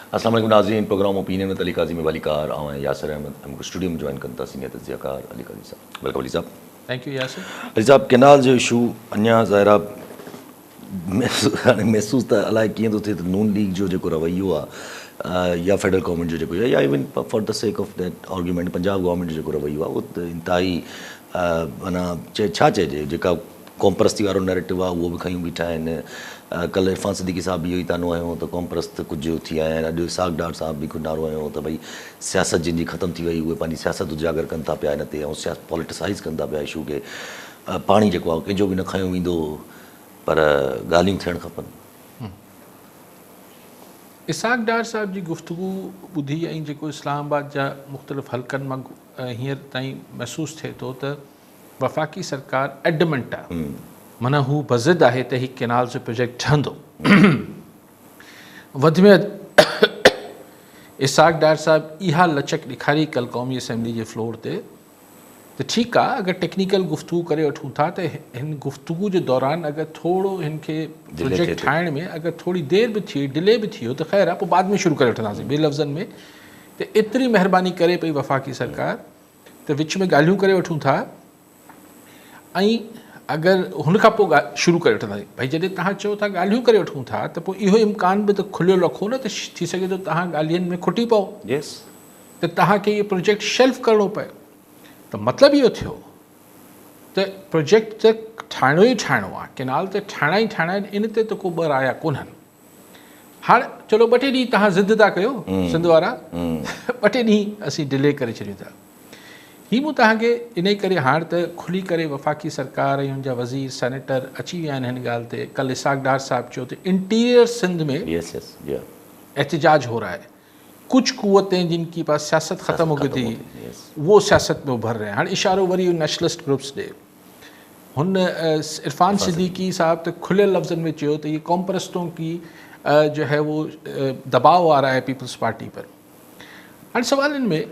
अस्सलाम वालेकुम नाज़रीन, प्रोग्राम ओपिनियन में अली काजी में वाली कार आए यासर अहमद हमको स्टूडियो में ज्वाइन करता सीनियर तज्ज़ियाकार अली काजी साहब। वेलकम अली साहब। Thank you Yasir. अली साहब, केनाल जो इशू अञा ज़ाहिरा महसूस त अलाए कीअं थो थिए त नून लीग जो जेको रवैयो आहे या फेडरल गवर्नमेंट जो जेको आहे या even for the sake of that argument Punjab government जो जेको रवैयो आहे उहो इंतहाई माना छा चइजे जेका कॉमप्रस्ती वारो नैरेटिव आहे उहो बि खयूं बीठा आहिनि। कल्ह इरफान सिद्दीकी साहब बि इहो ई तानो आयो त कॉमप्रस्त कुझु थी आया आहिनि। अॼु साग डार साहब बि कुझु नारो आयो त भई सियासत जिन जी ख़तमु थी वई उहे पंहिंजी सियासत उजागर कनि था पिया हिन ते ऐं पॉलिटिसाइज़ कनि था पिया इशू खे। पाणी जेको आहे कंहिंजो बि न खयो वेंदो पर ॻाल्हियूं थियणु खपनि। इसाक डार साहब जी गुफ़्तगू ॿुधी ऐं जेको इस्लामाबाद जा मुख़्तलिफ़ हल्कनि मां हींअर ताईं महसूसु थिए थो त वफ़ाक़ी सरकार एडमेंट आहे, माना हू बज़िद आहे त हीउ केनाल जो प्रोजेक्ट ठहंदो। वधि में इसाक डार साहब इहा लचक ॾेखारी कल क़ौमी असेंबली जे फ्लोर ते त ठीकु आहे, अगरि टेक्निकल गुफ़्तगू करे वठूं था त हिन गुफ़्तगू जे दौरान अगरि थोरो हिन खे प्रोजेक्ट ठाहिण में अगरि थोरी देरि बि थी डिले बि थी वियो त ख़ैरु आहे, पोइ बाद में शुरू करे वठंदासीं। ॿिए लफ़्ज़नि में त एतिरी महिरबानी करे पई वफ़ाक़ी सरकार त विच में ॻाल्हियूं करे वठूं था ऐं अगरि हुन खां पोइ शुरू करे वठंदासीं। भई जॾहिं तव्हां चओ था ॻाल्हियूं करे वठूं था त पोइ इहो इम्कान बि त खुलियो रखो न त थी सघे थो तव्हां ॻाल्हियुनि में खुटी पओ त तव्हांखे इहो प्रोजेक्ट शेल्फ करिणो पए। त मतिलबु इहो थियो त प्रोजेक्ट त ठाहिणो ई ठाहिणो आहे, केनाल त ठाहिणा ई ठाहिणा आहिनि, इन ते त को ॿ राया कोन्हनि। हाणे चलो 2 टे ॾींहं तव्हां ज़िद था कयो सिंध वारा, 2 टे ॾींहं असीं डिले करे छॾियूं था। हीअ मूं तव्हांखे इन ई करे हाणे त खुली करे वफ़ाक़ी सरकार ऐं हुनजा वज़ीर सेनेटर अची विया आहिनि हिन ॻाल्हि ते। कल इसाक डार साहब चयो त इंटीरियर सिंध में एहतजाज हो रहा है, कुछ कुव्वतें जिनकी पास सियासत ख़त्म हो गई थी वो सियासत में उभर रहे हैं। हाणे इशारो वरी नेशनलिस्ट ग्रुप्स ॾे। हुन इरफान सिद्दीकी साहब त खुले लफ्ज़नि में चयो त ये कॉमप्रस्तों की जो है वो दबाव आ रहा है पीपल्स पार्टी पर। हाणे सवालनि में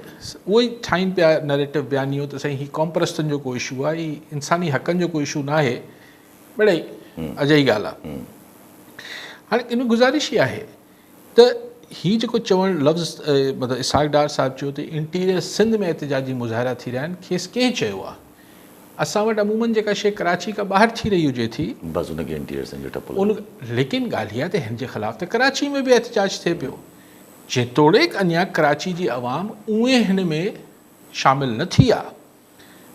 उहो ई ठाहिनि पिया नैरेटिव बयानियो त साईं हीउ कॉमप्रस्तनि जो को इशू आहे, हीउ इंसानी हक़नि जो को इशू न आहे। मिड़ई अजई ॻाल्हि आहे। हाणे इन में गुज़ारिश ई आहे त हीउ जेको चवणु लफ़्ज़ मतिलबु इसाक डार साहब चयो त इंटीरियर सिंध में एहतजाजी मुज़ाहिरा थी रहिया आहिनि, खेसि कंहिं चयो आहे? असां वटि अमूमन जेका शइ कराची खां ॿाहिरि थी रही हुजे थी बसि उनखे इंटीरियर सिंध जो टपो उन, लेकिन ॻाल्हि इहा त हिन जे ख़िलाफ़ु त कराची में बि एहतजाज थिए पियो, जेतोणीकि अञा कराची जी आवाम उहे हिन में शामिलु न थी आहे,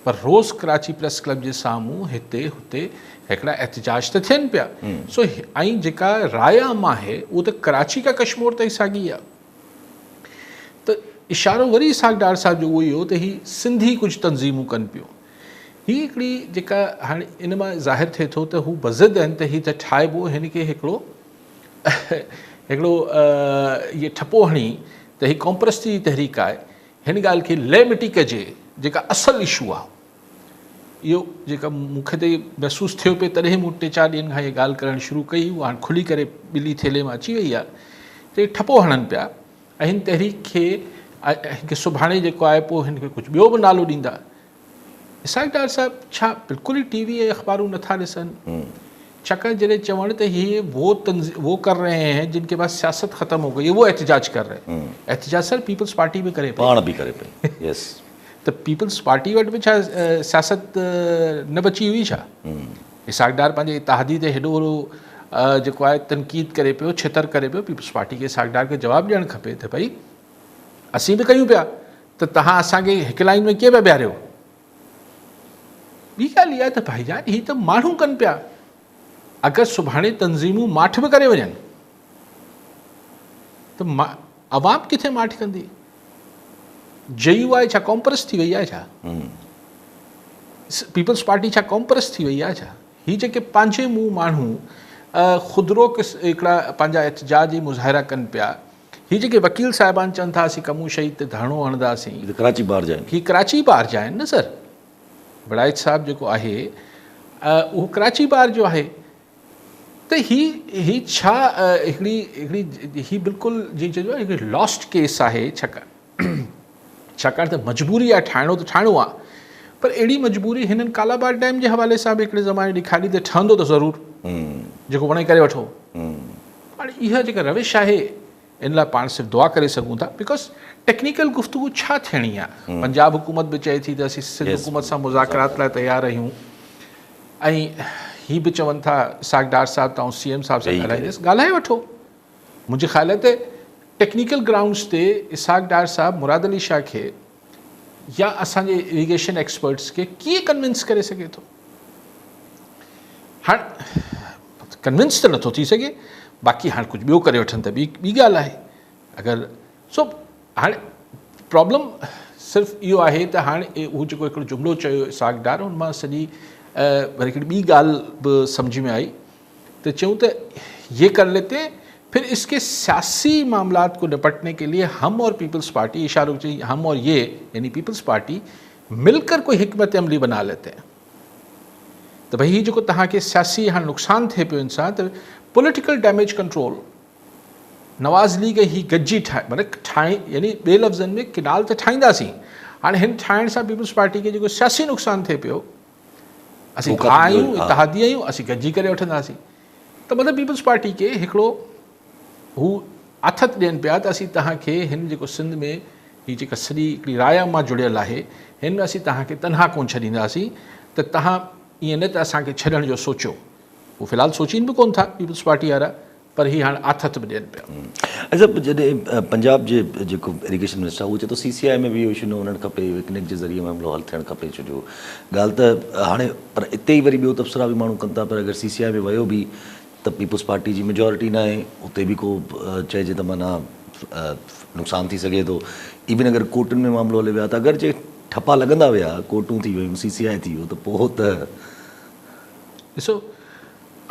पर रोज़ कराची प्रेस क्लब जे साम्हूं हिते हुते हिकिड़ा एहतजाज त थियनि पिया। सो ऐं जेका राय आम आहे उहो त कराची खां कश्मीर ताईं साॻी आहे। त इशारो वरी इसाक डार साहब जो उहो ई हो त हीउ सिंधी कुझु तंज़ीमूं कनि पियूं। हीअ हिकिड़ी जेका हाणे इन मां ज़ाहिर थिए थो त हू बज़िद आहिनि त हीउ त ठाहिबो, हिन खे हिकिड़ो इहे ठपो हणी त हीअ कॉमप्रस्ती जी तहरीक आहे, हिन ॻाल्हि खे लह मिटी कजे जेका असल इशू आहे। इहो जेका मूंखे त महसूसु थियो पियो तॾहिं मूं 3-4 ॾींहंनि खां इहा ॻाल्हि करणु शुरू कई, उहा हाणे खुली करे ॿिली थेले मां अची वई आहे त ठपो हणनि पिया ऐं हिन तहरीक खे हिनखे सुभाणे जेको आहे पोइ हिनखे कुझु ॿियो बि नालो ॾींदा। इसाक डार साहब छा बिल्कुलु ई टीवी ऐं अख़बारूं नथा ॾिसनि? छाकाणि जॾहिं चवणु त हीअ वो कर रहे हैं जिनके पास सियासत ख़त्म हो गई है, वो एहतजाज कर रहे हैं। एहतजाज सर पीपल्स पार्टी बि करे पाण बि करे पई। यस त पीपल्स पार्टी वटि बि छा सियासत न बची हुई छा? इसाक डार पंहिंजे इतिहादी ते हेॾो वॾो जेको आहे तनक़ीद करे पियो, छितर करे पियो। पीपल्स पार्टी खे इसाक डार खे जवाबु ॾियणु खपे त भई असीं बि कयूं पिया त तव्हां असांखे हिकु लाइन में कीअं पिया बीहारियो? ॿी ॻाल्हि इहा त भाईजान हीअ त माण्हू कनि पिया, अगरि सुभाणे तंज़ीमूं माठ बि करे वञनि त अवाम किथे माठ कंदी? JUI छा कॉमप्रस थी वई आहे छा? पीपल्स पार्टी छा कॉमप्रस थी वई आहे छा? हीअ जेके पंहिंजे मुंहुं माण्हू ख़ुदरो हिकिड़ा पंहिंजा एहतजाजी मुज़ाहिरा कनि पिया, हीअ जेके वकील साहिबान चवनि था असीं कमू शहीद ते धरणो हणंदासीं, कराची ॿाहिरि जा आहिनि। हीअ कराची ॿाहिरि जा आहिनि न सर। बड़ाइच साहब जेको आहे उहो कराची ॿाहिरि जो आहे। त ही छा हिकिड़ी बिल्कुलु जीअं चइबो आहे हिकिड़ी लॉस्ट केस आहे। छाकाणि त मजबूरी आहे, ठाहिणो त ठाहिणो आहे, पर अहिड़ी मजबूरी हिननि कालाबाग डैम जे हवाले सां बि हिकिड़े ज़माने ॾेखारी त ठहंदो त ज़रूरु, जेको वणे करे वठो। हाणे इहा जेका रविश आहे इन लाइ पाण सिर्फ़ु दुआ करे सघूं था बिकॉज टेक्निकल गुफ्तगू छा थियणी आहे पंजाब हुकूमत बि चए थी त असीं सिंध हुकूमत सां मुज़ाकरात लाइ तयारु आहियूं ऐं ही बि चवनि था इसाक डार साहब तव्हां CM साहब सां ॻाल्हाईंदुसि ॻाल्हाए वठो मुंहिंजे ख़्याल ते टेक्निकल ग्राउंड्स ते इसाक डार साहब मुराद अली शाह खे या असांजे इरिगेशन एक्सपर्ट्स खे कीअं कन्विंस करे सघे थो हाणे कन्विंस त नथो थी सघे बाक़ी हाणे कुझु ॿियो करे वठनि त ॿी ॻाल्हि आहे अगरि सो हाणे प्रॉब्लम सिर्फ़ु इहो आहे त हाणे हू जेको हिकिड़ो जुमिलो चयो इसाक डार हुन मां सॼी वरी हिकिड़ी ॿी ॻाल्हि बि सम्झ में आई तो चूँ तो ये कर लेते फिर इसके सियासी मामलात को निपटने के लिए हम और पीपल्स पार्टी इशारों से हम और ये यानी पीपल्स पार्टी मिलकर कोई हिकमत अमली बना लेते हैं तो भाई ही जो तव्हांखे सियासी हाँ नुक़सान थे पियो इंसान तो पॉलिटिकल डैमेज कंट्रोल नवाज़ लीग ही गज्जी ठाहे मतलब ठाहे यानी ॿिए लफ़्ज़नि में किनाल तो ठाहींदासीं हाणे हिन ठाहिण सां पीपल्स पार्टी के जो सियासी नुक़सान थे पियो असीं आहियूं इतिहादी आहियूं असीं गॾिजी करे वठंदासीं त मतिलबु पीपल्स पार्टी खे हिकिड़ो हू आथत ॾियनि पिया त असीं तव्हांखे हिन जेको सिंध में ही जेका सॼी हिकिड़ी राय मां जुड़ियल आहे हिन में असीं तव्हांखे तनहा कोन छॾींदासीं त तव्हां ईअं न त असांखे छॾण जो सोचियो हू फ़िलहालु सोचीनि बि कोन था पीपल्स पार्टी वारा पर ही हाणे आथत बि ॾियनि पिया अच्छा जॾहिं पंजाब जे जेको इरिगेशन मिनिस्टर उहो चए थो CCI में बि इहो इशू न वञणु खपे विकनेक जे ज़रिए मामिलो हल थियणु खपे छो जो ॻाल्हि त हाणे पर इते ई वरी ॿियो तबसरा बि माण्हू कनि था पर अगरि CCI में वियो बि त पीपल्स पार्टी जी मेजॉरिटी न आहे उते बि को चइजे त माना नुक़सानु थी सघे थो इवन अगरि कोर्टुनि में मामिलो हले विया त अगरि जे ठपा लॻंदा विया कोर्टूं थी वियूं CCI थी वियो त पोइ त ॾिसो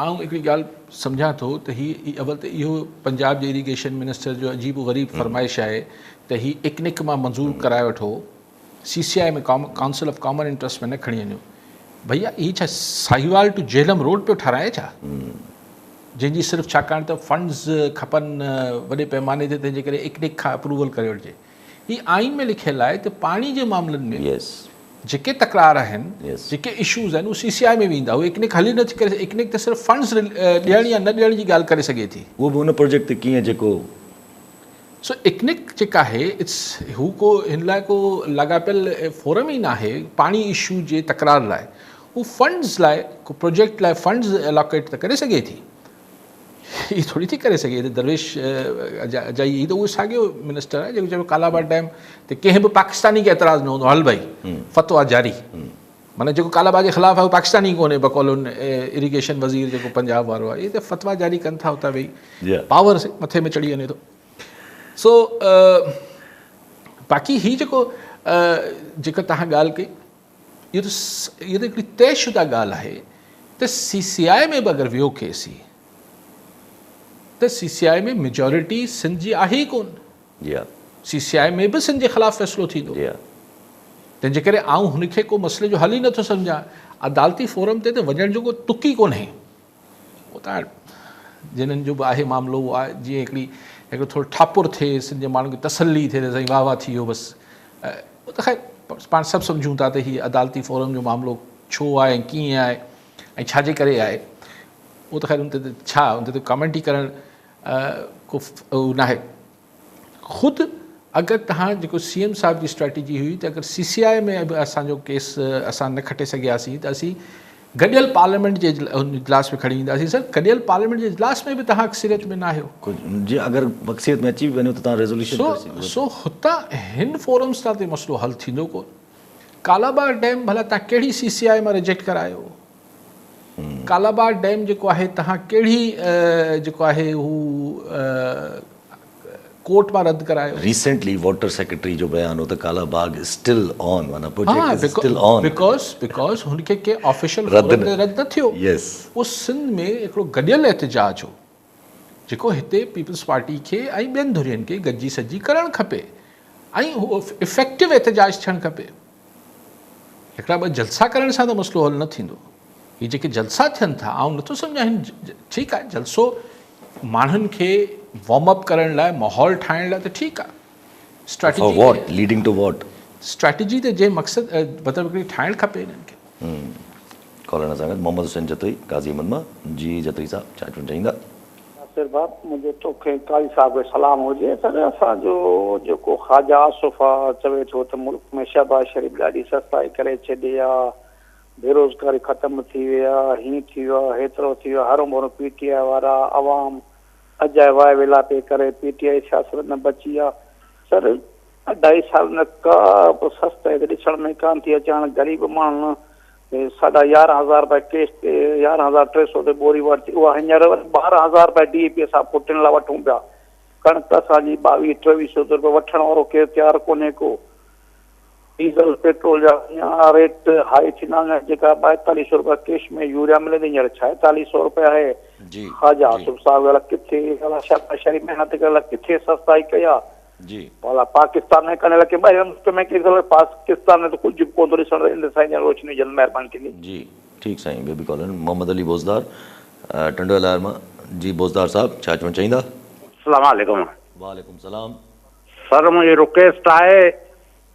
आउं हिकिड़ी ॻाल्हि सम्झां थो त ही अवल त इहो पंजाब जे इरिगेशन मिनिस्टर जो अजीब ग़रीब फरमाइश आहे त ही इकनिक मां मंज़ूर कराए वठो CCI में काउंसिल ऑफ कॉमन इंट्रस्ट में न खणी वञो भैया ही छा साहिवाल टू झेलम रोड पियो ठाराए छा जंहिंजी सिर्फ़ु छाकाणि त फंड्स खपनि वॾे पैमाने ते तंहिंजे करे इकनिक खां अप्रूवल करे वठिजे ही आइन में लिखियलु आहे त पाणी जे मामलनि में जेके तकरार आहिनि जेके इशूज़ आहिनि उहे CCI में वेंदा उहे इकनिक हली नथी करे इकनिक त सिर्फ़ु फंड्स ॾियण या न ॾियण जी ॻाल्हि करे सघे थी उहो बि हुन प्रोजेक्ट ते कीअं जेको सो इकनिक जेका आहे इट्स हू को हिन लाइ को लॻापियल फोरम ई न आहे पाणी इशू जे तकरार लाइ हू फंड्स लाइ को प्रोजेक्ट लाइ फंड्स एलोकेट त करे सघे थी ही थोड़ी थी करे सघे दरवेश अजाई ही त उहो साॻियो मिनिस्टर आहे जेको चइबो कालाबाड़ डैम ते कंहिं बि पाकिस्तानी खे एतिराज़ न हूंदो हल भई फतवा जारी माना जेको कालाबाड़ जे ख़िलाफ़ु आहे उहो पाकिस्तानी कोन्हे बकौल इरिगेशन वज़ीर जेको पंजाब वारो आहे इहे त फतवा जारी कनि था हुतां वेही पावर मथे में चढ़ी वञे थो सो बाक़ी ही जेको जेका तव्हां ॻाल्हि कई इहो त हिकिड़ी तयशुदा ॻाल्हि आहे त CCI में बि अगरि वियो केस ही त CCI में मेजॉरिटी सिंध जी आहे ई कोन CCI में बि सिंध जे ख़िलाफ़ु फ़ैसिलो थींदो तंहिंजे करे आउं हुनखे को मसइले जो हल ई नथो सम्झां अदालती फोरम ते त वञण जो को तुक ई कोन्हे उहो त जिन्हनि जो बि आहे मामिलो उहो आहे जीअं हिकिड़ो थोरो ठापुर थिए सिंध जे माण्हुनि खे तसली थिए त साईं वाह वाह थी वियो बसि उहो त ख़ैर पाण सभु सम्झूं था त हीअ अदालती फोरम जो मामिलो छो आहे ऐं कीअं आहे ऐं छाजे करे आहे उहो त ख़ैर उन ते छा उन ते कमेंट ई करणु को न आहे ख़ुदि अगरि तव्हां जेको CM साहिब जी स्ट्रेटेजी हुई त अगरि CCI में बि असांजो केस असां न खटे सघियासीं त असीं गॾियल पार्लियामेंट जे इजलास में खणी ईंदासीं सर गॾियल पार्लियामेंट जे इजलास में बि तव्हां अक्सरियत में न आहियो जी अगरि मक़सद में अची वञो त तव्हां रेज़ोल्यूशन सो हुतां हिन फोरम्स तां ते मसइलो हल थींदो कोन कालाबाड़ डैम भला तव्हां कहिड़ी CCI मां रिजेक्ट करायो कालाबाड़ डैम जेको आहे तव्हां कहिड़ी जेको आहे हू कोर्ट मां रद्द करायो रिसेंटली वाटर सेक्रेटरी जो बयान हो त कालाबाग स्टिल ऑन माना project is still on because हुनखे के ऑफिशियल रद्द न थियो उहो सिंध में हिकिड़ो गॾियल एहतजाज हो जेको हिते पीपल्स पार्टी खे ऐं ॿियनि धुरियुनि खे गॾिजी सॼी करणु खपे ऐं उहो इफेक्टिव एहतजाज थियणु खपे हिकिड़ा ॿ जलसा करण सां त मसइलो हल न थींदो ही जेके जलसा थियनि था आउं नथो सम्झां हिन ठीकु आहे जलसो माण्हुनि खे वार्मअप करण लाइ माहौल ठाहिण लाइ त ठीकु आहे strategy leading to what strategy त जे मक़सदु मतिलबु हिकिड़ी ठाहिणु खपे हिननि खे कॉलर सां गॾु मोहम्मद हुसैन जतोई काज़ी अहमद मां जी जतोई साहब छा चवणु चाहींदा नासिर बाप मुझे तोखे काली साहब खे सलाम हुजे। सर असांजो जेको ख्वाजा आसुफ़ा चवे थो त मुल्क में शहबाज शरीफ़ ॾाढी सफ़ाई करे छॾी आहे, बेरोज़गारी ख़तम थी वई आहे, हीअं थी वियो आहे, हेतिरो थी वियो आहे, हरो भरो PTI वारा अवाम अजाए वाए वेला पे करे PTI सियासत न बची आहे। सर 2.5 साल न का बि सस्ते ते ॾिसण में कान थी अचे। हाणे ग़रीब माण्हू 11,500 रुपए केस ते 11,300 ते बोरी वरिती, उहा हींअर 12,000 रुपए DAP सां पुटनि लाइ वठूं पिया। कणिक असांजी 22-2300 रुपए वठण वारो केरु तयारु कोन्हे को। डीज़ल पेट्रोल जा हीअं रेट हाई थींदा आहिनि। जेका 4200 रुपए कैश में यूरिया मिले थी हींअर 4600 रुपए आहे। जी ख्वाजा आसिफ़ साहब अलाए किथे शहबाज शरीफ़ महिनत करे अलाए किथे सस्ताई कई आहे। जी भला पाकिस्तान में कने लगे ॿाहिरि मुल्क में कंहिं पाकिस्तान में तो कुझु बि कोन थो ॾिसण ईंदो। साईं जन रोशनी जल्द महिरबानी थींदी। जी ठीकु साईं। ॿियो बि कॉल आहिनि। मोहम्मद अली बोज़दार टंडोलार मां। जी बोज़दार साहब छा चवणु चाहींदा? अस्सलाम वालेकुम। वालेकुम सलाम। सर मुंहिंजी रिक्वेस्ट आहे,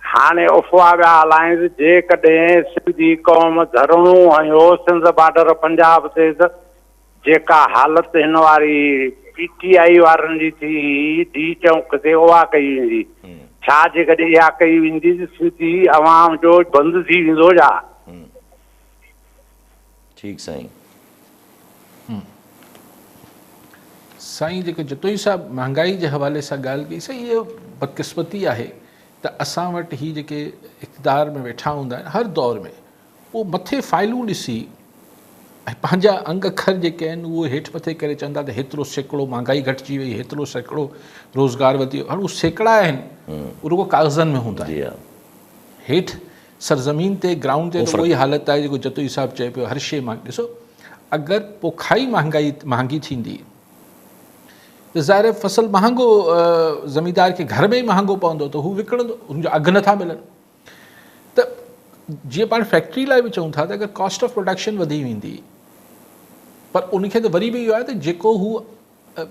हाणे अफ़वाह पिया हलाइनि जेकॾहिं सिंधी क़ौम धरणो हयो सिंध बॉर्डर पंजाब ते त जेका हालत हिन वारी PTI वारनि जी थी डी चौक ते उहा कई वेंदी। छा जेकॾहिं इहा कई वेंदी त सिंधी अवाम जो बंदि थी वेंदो छा? ठीकु साईं। साईं जेको जतोई साहब महांगाई जे हवाले सां ॻाल्हि कई, साईं इहो बदकिस्मती आहे त असां वटि ही जेके इक़्तिदार में वेठा हूंदा आहिनि हर दौर में उहो मथे फाइलूं ॾिसी ऐं पंहिंजा अंग अखर जेके आहिनि उहे हेठि मथे करे चवंदा त हेतिरो सैकड़ो महांगाई घटिजी वई, हेतिरो सैकड़ो रोज़गार वधी वियो। हाणे उहे सैकड़ा आहिनि उहे रुगो कागज़नि में हूंदा आहिनि। हेठि सरज़मीन ते ग्राउंड ते त उहा ई हालत आहे जेको जतोई साहब चए पियो। हर शइ मां ॾिसो अगरि पोखाई महांगी थींदी त ज़ाहिर फसल महांगो ज़मींदार खे घर में ई महांगो पवंदो त हू विकिणंदो, हुनजा अघु नथा मिलनि। त जीअं पाण फैक्ट्री लाइ बि चऊं था त अगरि कॉस्ट ऑफ प्रोडक्शन वधी वेंदी पर उनखे त वरी बि इहो आहे त जेको हू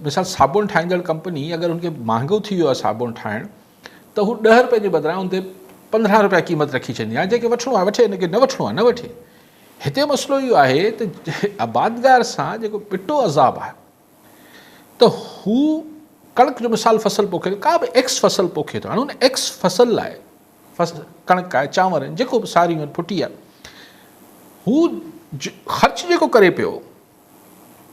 मिसाल साबुण ठाहींदड़ कंपनी अगरि उनखे महांगो थी वियो आहे साबुण ठाहिणु त हू 10 रुपए जे बदिरां उन ते 15 रुपया क़ीमत रखी छॾींदी आहे। जेके वठिणो आहे वठे, हिनखे न वठिणो आहे न वठे। हिते मसइलो इहो आहे त आबादगार सां जेको पिटो अज़ाब आहे त हू कणिक जो मिसाल फसल पोखे, का बि एक्स फसल पोखे थो। हाणे हुन एक्स फसल लाइ कणिक आहे, चांवर आहिनि, जेको बि सारियूं आहिनि, फुटी आहे, हू ख़र्च जेको करे पियो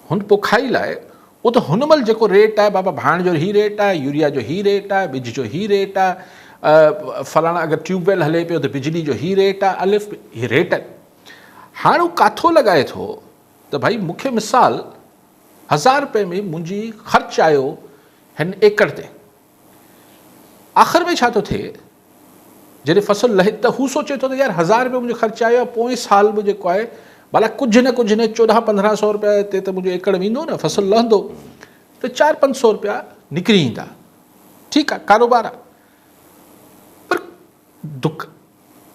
हुन पोखाई लाइ उहो त हुन महिल जेको रेट आहे, बाबा भाण जो ही रेट आहे, यूरिया जो ही रेट आहे, ॿिज जो ही रेट आहे, फलाणा अगरि ट्यूबवेल हले पियो त बिजली जो ही रेट आहे, अलिफ ही रेट आहिनि। हाणे हू काथो लॻाए थो त भाई मूंखे मिसाल 1000 रुपए में मुंहिंजी ख़र्चु आयो हिन एकड़ ते। आख़िर में छा थो थिए जॾहिं फसल लहे त हू सोचे थो त यार 1000 रुपए मुंहिंजो ख़र्चु आयो आहे, पोइ साल बि जेको आहे भला कुझु न 1400-1500 रुपया ते त मुंहिंजो एकड़ वेंदो न, फसल लहंदो त 400-500 रुपया निकिरी ईंदा। ठीकु आहे, कारोबार आहे। पर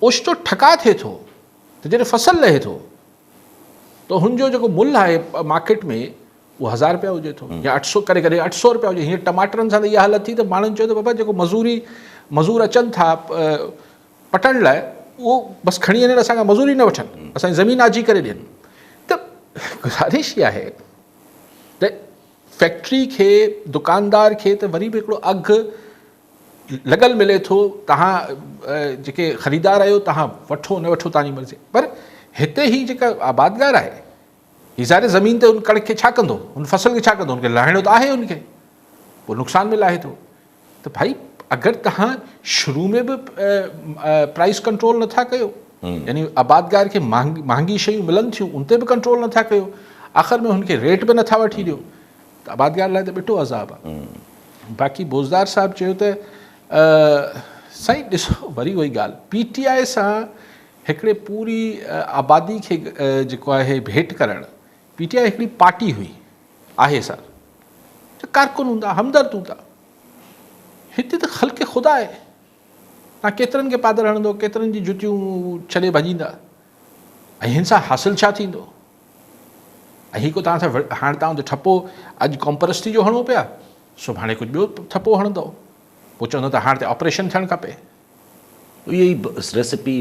ओचितो ठका थिए थो त जॾहिं फसल लहे थो त हुनजो जेको मुल्ह आहे मार्केट में उहो 1000 रुपया हुजे थो या 800 करे करे 800 रुपया हुजे। हीअं टमाटरनि सां त इहा हालत थी त माण्हुनि चयो त बाबा जेको मज़ूर अचनि था पटण लाइ उहो बसि खणी वञनि, असांखां मज़ूरी न वठनि, असांजी ज़मीन आजी करे ॾियनि। त गुज़ारिश इहा आहे त फैक्ट्री खे, दुकानदार खे त वरी बि हिकिड़ो अघु लॻल मिले थो, तव्हां जेके ख़रीदार आहियो तव्हां वठो न वठो तव्हांजी मर्ज़ी। पर हिते ही जेका आबादगार आहे ही ज़ाहिर ज़मीन ते हुन कणिक खे छा कंदो, हुन फसल खे छा कंदो, हुनखे लाहिणो त आहे, हुनखे पोइ नुक़सान में लाहे थो। त भाई अगरि तव्हां शुरू में बि प्राइस कंट्रोल नथा कयो, यानी आबादगार खे महांगी शयूं मिलनि थियूं उन ते बि कंट्रोल नथा कयो, आख़िर में हुनखे रेट बि नथा वठी ॾियो, त आबादगार लाइ त ॾिठो अज़ाब आहे। बाक़ी बोज़दार साहब चयो त साईं ॾिसो वरी उहा ई ॻाल्हि, PTI सां हिकिड़े पूरी आबादी खे जेको आहे भेंट करणु, PTI हिकिड़ी पार्टी हुई, आहे सर, कारकुन हूंदा, हमदर्द हूंदा। हिते त ख़ल्क़ ख़ुदा आहे, तव्हां केतिरनि खे पादर हणंदो, केतिरनि जी जुतियूं छॾे भॼींदा, ऐं हिन सां हासिलु छा थींदो? ऐं हीअ को तव्हां सां हाणे तव्हां ठपो अॼु कॉम्परस्टी जो हणो पिया, सुभाणे कुझु ॿियो ठपो हणंदो, पोइ चवंदो त हाणे त ऑपरेशन थियणु खपे। इहा ई रेसिपी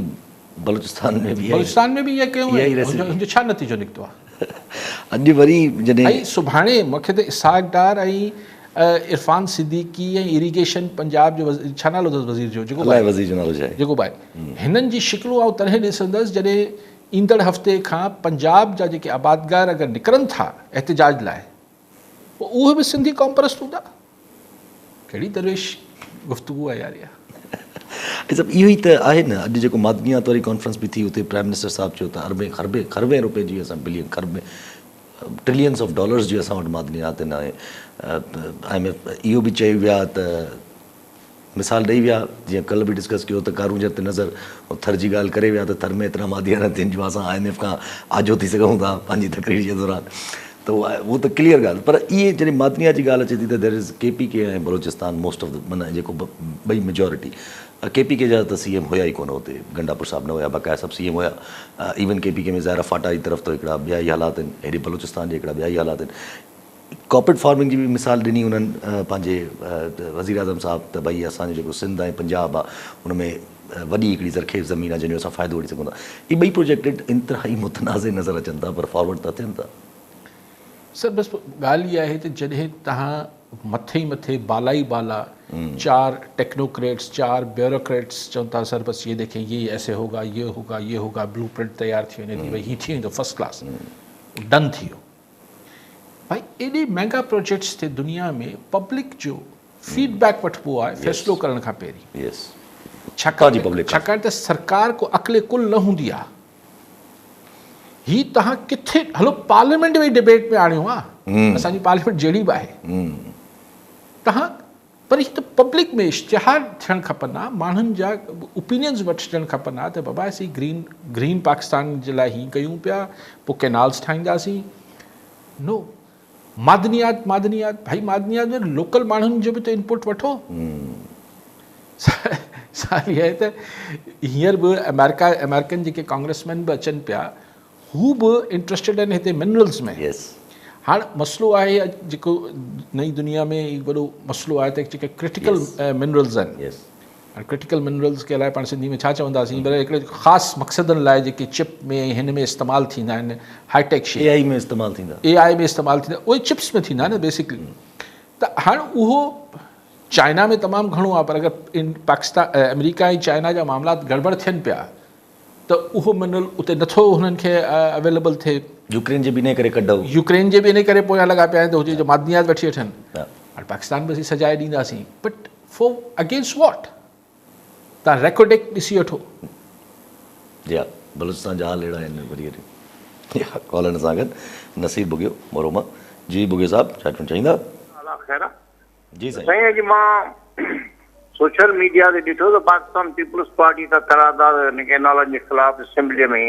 बलूचिस्तान में बि इहा कयूं, छा नतीजो निकितो आहे? अॼु वरी जॾहिं ऐं सुभाणे मूंखे त इसहाक डार ऐं इरफान सिद्दीकी ऐं इरीगेशन पंजाब जो छा नालो अथसि वज़ीर जो जेको अलाए वज़ीर जो नालो छा आहे, जेको आहे हिननि जी शिकिलूं आउं तॾहिं ॾिसंदसि जॾहिं ईंदड़ हफ़्ते खां पंजाब जा जेके आबादगार अगरि निकिरनि था एहतिजाज लाइ पोइ उहे बि सिंधी क़ौम परस्त हूंदा। कहिड़ी दरवेश गुफ़्तगू आहे यार इहा। सभु इहो ई त आहे न। अॼु जेको मादनियात वारी कॉन्फ्रेंस बि थी उते प्राइम मिनिस्टर साहिबु चयो त खरबे रुपए जी असां बिलियन खरबे ट्रिलियंस ऑफ डॉलर्स जी असां वटि मादनियात आहिनि। IMF इहो बि चई विया त मिसाल ॾेई विया, जीअं कल्ह बि डिस्कस कयो त कारूंजर ते नज़र थर जी ॻाल्हि करे विया त थर में एतिरा मादनियात आहिनि जो असां IMF खां आजो थी सघूं था पंहिंजी तकरीर जे दौरान। त उहो त क्लियर ॻाल्हि। पर इहे जॾहिं मादनियात जी ॻाल्हि अचे थी त देर इज़ KPK ऐं बलोचिस्तान मोस्ट ऑफ द माना जेको ॿई मेजॉरिटी KPK जा त CM हुया ई कोन हुते, गंडापुर साहिबु न हुया, बक़ाया सभु CM हुया। इवन KPK में ज़ाहिर फाटा जी तरफ़ तो हिकिड़ा ॿिया ई हालात आहिनि, हेॾे बलोचिस्तान जे हिकिड़ा ॿिया ई हालात आहिनि। कॉर्पोरेट फार्मिंग जी बि मिसाल ॾिनी उन्हनि पंहिंजे वज़ीर आज़म साहिबु त भई असांजो जेको सिंध ऐं पंजाब आहे उन में वॾी हिकिड़ी ज़रख़ेज़ ज़मीन आहे जंहिंजो असां फ़ाइदो वठी सघूं था। इहे ॿई प्रोजेक्ट इंतिहाई मुतनाज़े नज़र अचनि था पर फॉरवर्ड था थियनि था। सर बसि ॻाल्हि इहा आहे त जॾहिं तव्हां मथे ई मथे बाला ई बाला 4 टेक्नोक्रेट्स 4 ब्यूरोक्रेट्स चवनि था सर बस ये देखें ये ऐसे होगा ये होगा ये होगा, ब्लू प्रिंट तैयार थी वञे थी, भई हीअ थी वेंदो फर्स्ट क्लास डन थी वियो। भाई एॾे महांगा प्रोजेक्ट्स ते दुनिया में पब्लिक जो फीडबैक वठिबो आहे फ़ैसिलो करण खां पहिरीं। छाकाणि त सरकार को अक़िले कुल न हूंदी आहे। ही तव्हां किथे हलो पार्लियामेंट में डिबेट में आणियो आहे, असांजी पार्लियामेंट जहिड़ी बि आहे, तव्हां पर ही त पब्लिक में इश्तिहार थियणु खपनि आहे, माण्हुनि जा ओपिनियन्स वठजणु खपनि आहे त बाबा असीं ग्रीन पाकिस्तान जे लाइ हीअं कयूं पिया, पोइ कैनाल्स ठाहींदासीं। नो मादनियात भाई मादनियात में लोकल माण्हुनि जो बि त इनपुट वठो। साल इहा आहे त हींअर बि अमेरिकन जेके कांग्रेसमैन बि अचनि पिया हू बि इंट्रस्टेड आहिनि हिते मिनरल्स में। हाणे मसइलो आहे जेको नई दुनिया में वॾो मसइलो आहे त जेके क्रिटिकल मिनरल्स आहिनि, क्रिटिकल मिनरल्स के लाइ पाण सिंधी में छा चवंदासीं, पर हिकिड़े ख़ासि मक़सदनि लाइ जेके चिप में हिन में इस्तेमालु थींदा आहिनि, हाईटेक शइ AI में इस्तेमालु थींदा, उहे चिप्स में थींदा आहिनि बेसिकली। त हाणे उहो चाइना में तमामु घणो आहे, पर अगरि पाकिस्तान अमेरिका ऐं चाइना जा मामला गड़बड़ थियनि पिया त उहो मिनरल उते नथो हुननि खे अवेलेबल थिए। यूक्रेन जे बि इन करे पोयां लॻा पिया आहिनि त हुजे जो मादनियात वठी वठनि। हाणे पाकिस्तान बि असीं सजाए ॾींदासीं, बट फॉर अगेंस्ट वॉट? तव्हां रेकॉर्डिक ॾिसी वठो। बलूचिस्तान जा हाल अहिड़ा आहिनि। वरी कॉलनि सां गॾु नसीर बुगियो मोरोमा जी। बुगियो साहिबु छा चवंदा? जी साईं। अॼु मां सोशल मीडिया ते ॾिठो त पाकिस्तान पीपुल्स पार्टी सां करारदाद कैनालनि जे ख़िलाफ़ असेंबलीअ में